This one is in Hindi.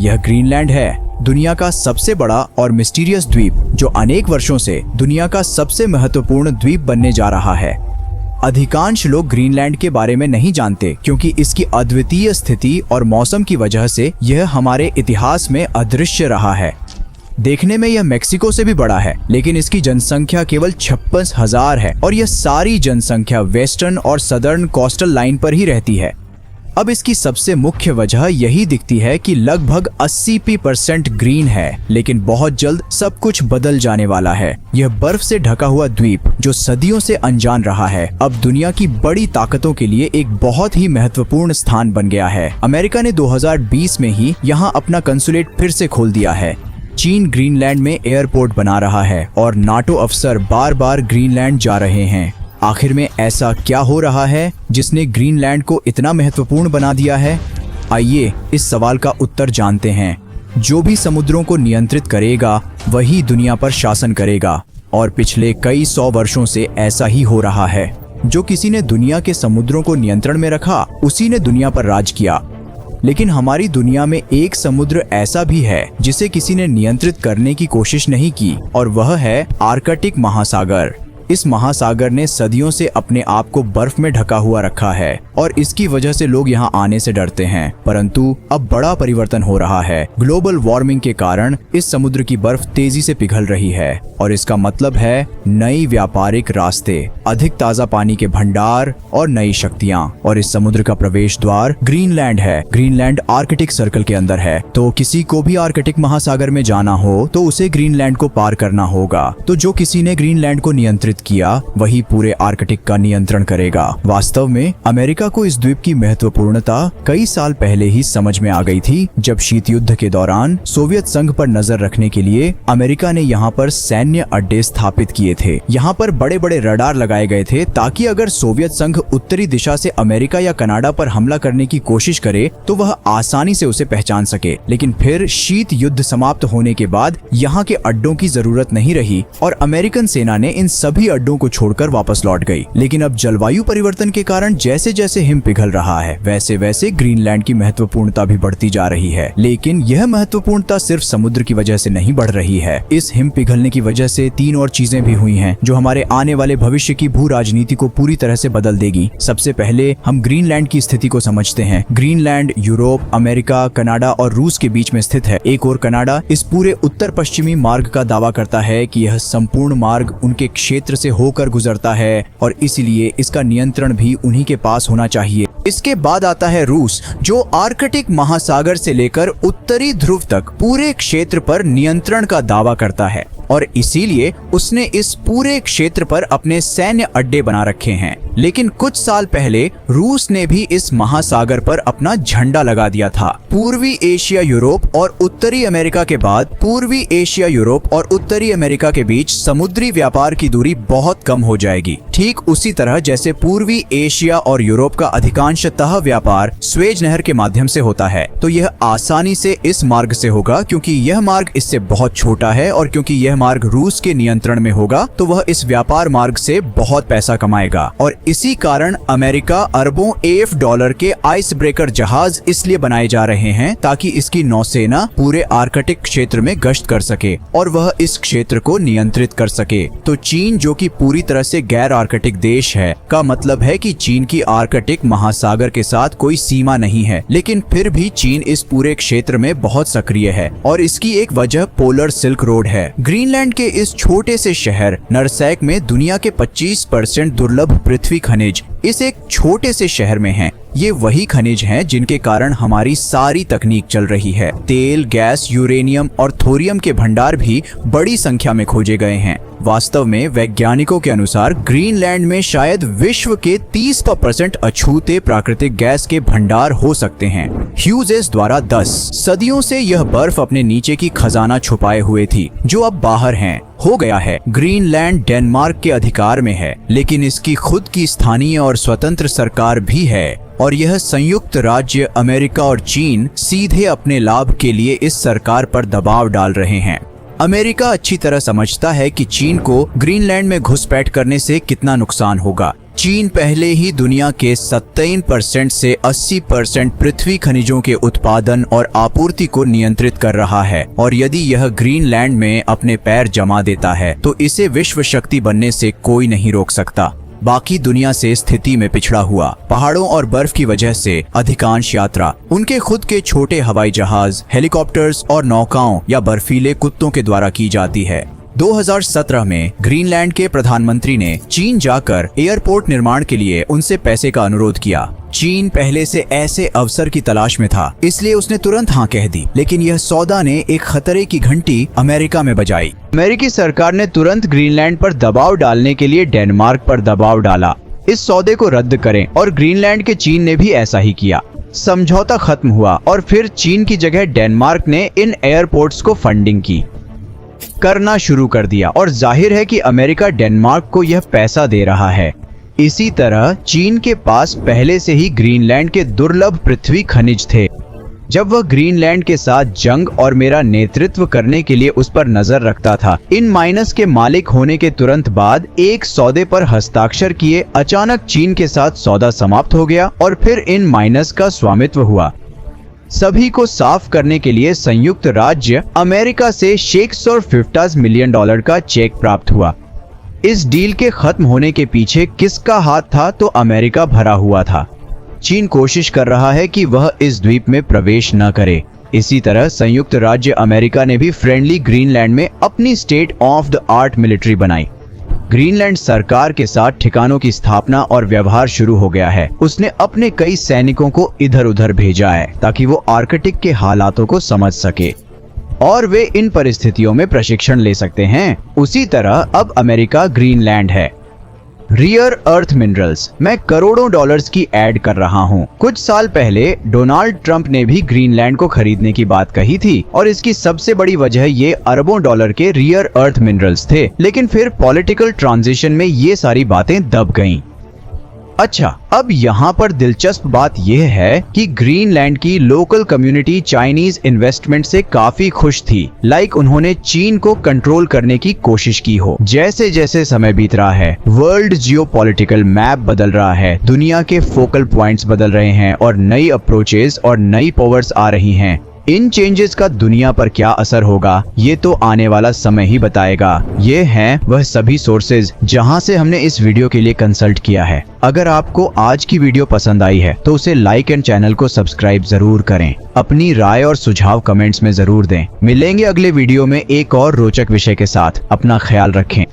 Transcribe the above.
यह ग्रीनलैंड है, दुनिया का सबसे बड़ा और मिस्टीरियस द्वीप जो अनेक वर्षों से दुनिया का सबसे महत्वपूर्ण द्वीप बनने जा रहा है। अधिकांश लोग ग्रीनलैंड के बारे में नहीं जानते क्योंकि इसकी अद्वितीय स्थिति और मौसम की वजह से यह हमारे इतिहास में अदृश्य रहा है। देखने में यह मेक्सिको से भी बड़ा है, लेकिन इसकी जनसंख्या केवल 56,000 है और यह सारी जनसंख्या वेस्टर्न और सदर्न कोस्टल लाइन पर ही रहती है। अब इसकी सबसे मुख्य वजह यही दिखती है कि लगभग 80% ग्रीन है, लेकिन बहुत जल्द सब कुछ बदल जाने वाला है। यह बर्फ से ढका हुआ द्वीप जो सदियों से अनजान रहा है, अब दुनिया की बड़ी ताकतों के लिए एक बहुत ही महत्वपूर्ण स्थान बन गया है। अमेरिका ने 2020 में ही यहाँ अपना कंसुलेट फिर से खोल दिया है। चीन ग्रीनलैंड में एयरपोर्ट बना रहा है और नाटो अफसर बार बार ग्रीनलैंड जा रहे हैं। आखिर में ऐसा क्या हो रहा है जिसने ग्रीनलैंड को इतना महत्वपूर्ण बना दिया है? आइए इस सवाल का उत्तर जानते हैं। जो भी समुद्रों को नियंत्रित करेगा वही दुनिया पर शासन करेगा, और पिछले कई 100 वर्षों से ऐसा ही हो रहा है। जो किसी ने दुनिया के समुद्रों को नियंत्रण में रखा, उसी ने दुनिया पर राज किया। लेकिन हमारी दुनिया में एक समुद्र ऐसा भी है जिसे किसी ने नियंत्रित करने की कोशिश नहीं की, और वह है आर्कटिक महासागर। इस महासागर ने सदियों से अपने आप को बर्फ में ढका हुआ रखा है और इसकी वजह से लोग यहाँ आने से डरते हैं। परंतु अब बड़ा परिवर्तन हो रहा है। ग्लोबल वार्मिंग के कारण इस समुद्र की बर्फ तेजी से पिघल रही है और इसका मतलब है नई व्यापारिक रास्ते, अधिक ताजा पानी के भंडार और नई शक्तियाँ। और इस समुद्र का प्रवेश द्वार ग्रीनलैंड है। ग्रीनलैंड आर्कटिक सर्कल के अंदर है, तो किसी को भी आर्कटिक महासागर में जाना हो तो उसे ग्रीनलैंड को पार करना होगा। तो जो किसी ने ग्रीनलैंड को नियंत्रित किया वही पूरे आर्कटिक का नियंत्रण करेगा। वास्तव में अमेरिका को इस द्वीप की महत्वपूर्णता कई साल पहले ही समझ में आ गई थी, जब शीत युद्ध के दौरान सोवियत संघ पर नजर रखने के लिए अमेरिका ने यहाँ पर सैन्य अड्डे स्थापित किए थे। यहाँ पर बड़े बड़े रडार लगाए गए थे ताकि अगर सोवियत संघ उत्तरी दिशा से अमेरिका या कनाडा पर हमला करने की कोशिश करे तो वह आसानी से उसे पहचान सके। लेकिन फिर शीत युद्ध समाप्त होने के बाद यहाँ के अड्डों की जरूरत नहीं रही और अमेरिकन सेना ने इन सभी अड्डों को छोड़कर वापस लौट गई। लेकिन अब जलवायु परिवर्तन के कारण जैसे जैसे हिम पिघल रहा है, वैसे वैसे ग्रीनलैंड की महत्वपूर्णता भी बढ़ती जा रही है। लेकिन यह महत्वपूर्णता सिर्फ समुद्र की वजह से नहीं बढ़ रही है। इस हिम पिघलने की वजह से 3 और चीजें भी हुई हैं जो हमारे आने वाले भविष्य की भू राजनीति को पूरी तरह से बदल देगी। सबसे पहले हम ग्रीनलैंड की स्थिति को समझते हैं। ग्रीनलैंड यूरोप, अमेरिका, कनाडा और रूस के बीच में स्थित है। एक और कनाडा इस पूरे उत्तर पश्चिमी मार्ग का दावा करता है कि यह संपूर्ण मार्ग उनके क्षेत्र से होकर गुजरता है और इसलिए इसका नियंत्रण भी उन्हीं के पास होना चाहिए। इसके बाद आता है रूस, जो आर्कटिक महासागर से लेकर उत्तरी ध्रुव तक पूरे क्षेत्र पर नियंत्रण का दावा करता है और इसीलिए उसने इस पूरे क्षेत्र पर अपने सैन्य अड्डे बना रखे हैं। लेकिन कुछ साल पहले रूस ने भी इस महासागर पर अपना झंडा लगा दिया था। पूर्वी एशिया यूरोप और उत्तरी अमेरिका के बाद पूर्वी एशिया यूरोप और उत्तरी अमेरिका के बीच समुद्री व्यापार की दूरी बहुत कम हो जाएगी। ठीक उसी तरह जैसे पूर्वी एशिया और यूरोप का अधिकांशतः व्यापार स्वेज नहर के माध्यम से होता है, तो यह आसानी से इस मार्ग से होगा क्योंकि यह मार्ग इससे बहुत छोटा है और क्योंकि यह मार्ग रूस के नियंत्रण में होगा तो वह इस व्यापार मार्ग से बहुत पैसा कमाएगा। और इसी कारण अमेरिका अरबों $1 के आइस ब्रेकर जहाज इसलिए बनाए जा रहे हैं ताकि इसकी नौसेना पूरे आर्कटिक क्षेत्र में गश्त कर सके और वह इस क्षेत्र को नियंत्रित कर सके। तो चीन, जो कि पूरी तरह से गैर आर्कटिक देश है, का मतलब है कि चीन की आर्कटिक महासागर के साथ कोई सीमा नहीं है, लेकिन फिर भी चीन इस पूरे क्षेत्र में बहुत सक्रिय है और इसकी एक वजह पोलर सिल्क रोड है। ग्रीनलैंड के इस छोटे से शहर नरसैक में दुनिया के 25% दुर्लभ पृथ्वी खनिज इस एक छोटे से शहर में हैं। ये वही खनिज हैं जिनके कारण हमारी सारी तकनीक चल रही है। तेल, गैस, यूरेनियम और थोरियम के भंडार भी बड़ी संख्या में खोजे गए हैं। वास्तव में वैज्ञानिकों के अनुसार ग्रीनलैंड में शायद विश्व के 30% अछूते प्राकृतिक गैस के भंडार हो सकते हैं। ह्यूजेस द्वारा 10 सदियों से यह बर्फ अपने नीचे की खजाना छुपाए हुए थी, जो अब बाहर हैं। हो गया है। ग्रीनलैंड डेनमार्क के अधिकार में है, लेकिन इसकी खुद की स्थानीय और स्वतंत्र सरकार भी है और यह संयुक्त राज्य अमेरिका और चीन सीधे अपने लाभ के लिए इस सरकार पर दबाव डाल रहे हैं। अमेरिका अच्छी तरह समझता है कि चीन को ग्रीनलैंड में घुसपैठ करने से कितना नुकसान होगा, चीन पहले ही दुनिया के 27% से 80% पृथ्वी खनिजों के उत्पादन और आपूर्ति को नियंत्रित कर रहा है और यदि यह ग्रीनलैंड में अपने पैर जमा देता है तो इसे विश्व शक्ति बनने से कोई नहीं रोक सकता। बाकी दुनिया से स्थिति में पिछड़ा हुआ पहाड़ों और बर्फ की वजह से अधिकांश यात्रा उनके खुद के छोटे हवाई जहाज, हेलीकॉप्टर्स और नौकाओं या बर्फीले कुत्तों के द्वारा की जाती है। 2017 में ग्रीनलैंड के प्रधानमंत्री ने चीन जाकर एयरपोर्ट निर्माण के लिए उनसे पैसे का अनुरोध किया। चीन पहले से ऐसे अवसर की तलाश में था, इसलिए उसने तुरंत हाँ कह दी। लेकिन यह सौदा ने एक खतरे की घंटी अमेरिका में बजाई। अमेरिकी सरकार ने तुरंत ग्रीनलैंड पर दबाव डालने के लिए डेनमार्क पर दबाव डाला, इस सौदे को रद्द करें, और ग्रीनलैंड के चीन ने भी ऐसा ही किया। समझौता खत्म हुआ और फिर चीन की जगह डेनमार्क ने इन एयरपोर्ट्स को फंडिंग की करना शुरू कर दिया और जाहिर है कि अमेरिका डेनमार्क को यह पैसा दे रहा है। इसी तरह चीन के पास पहले से ही ग्रीनलैंड के दुर्लभ पृथ्वी खनिज थे। जब वह ग्रीनलैंड के साथ जंग और मेरा नेतृत्व करने के लिए उस पर नजर रखता था, इन माइनस के मालिक होने के तुरंत बाद एक सौदे पर हस्ताक्षर किए अचानक चीन के साथ सौदा समाप्त हो गया और फिर इन माइनस का स्वामित्व हुआ। सभी को साफ करने के लिए संयुक्त राज्य अमेरिका से $650 मिलियन का चेक प्राप्त हुआ। इस डील के खत्म होने के पीछे किसका हाथ था? तो अमेरिका भरा हुआ था। चीन कोशिश कर रहा है कि वह इस द्वीप में प्रवेश न करे। इसी तरह संयुक्त राज्य अमेरिका ने भी फ्रेंडली ग्रीनलैंड में अपनी state of the art military बनाई। ग्रीनलैंड सरकार के साथ ठिकानों की स्थापना और व्यवहार शुरू हो गया है। उसने अपने कई सैनिकों को इधर उधर भेजा है ताकि वो आर्कटिक के हालातों को समझ सके और वे इन परिस्थितियों में प्रशिक्षण ले सकते हैं। उसी तरह अब अमेरिका ग्रीनलैंड है। रियर अर्थ मिनरल्स, मैं करोड़ों डॉलर्स की ऐड कर रहा हूँ। कुछ साल पहले डोनाल्ड ट्रंप ने भी ग्रीनलैंड को खरीदने की बात कही थी और इसकी सबसे बड़ी वजह ये अरबों डॉलर के रियर अर्थ मिनरल्स थे। लेकिन फिर पॉलिटिकल ट्रांजिशन में ये सारी बातें दब गईं। अच्छा, अब यहाँ पर दिलचस्प बात यह है कि ग्रीनलैंड की लोकल कम्युनिटी चाइनीज इन्वेस्टमेंट से काफी खुश थी। उन्होंने चीन को कंट्रोल करने की कोशिश की हो। जैसे जैसे समय बीत रहा है, वर्ल्ड जियोपॉलिटिकल मैप बदल रहा है, दुनिया के फोकल पॉइंट्स बदल रहे हैं और नई अप्रोचेस और नई पावर्स आ रही हैं। इन चेंजेस का दुनिया पर क्या असर होगा, ये तो आने वाला समय ही बताएगा। ये हैं वह सभी सोर्सेज जहां से हमने इस वीडियो के लिए कंसल्ट किया है। अगर आपको आज की वीडियो पसंद आई है तो उसे लाइक एंड चैनल को सब्सक्राइब जरूर करें। अपनी राय और सुझाव कमेंट्स में जरूर दें। मिलेंगे अगले वीडियो में एक और रोचक विषय के साथ। अपना ख्याल रखें।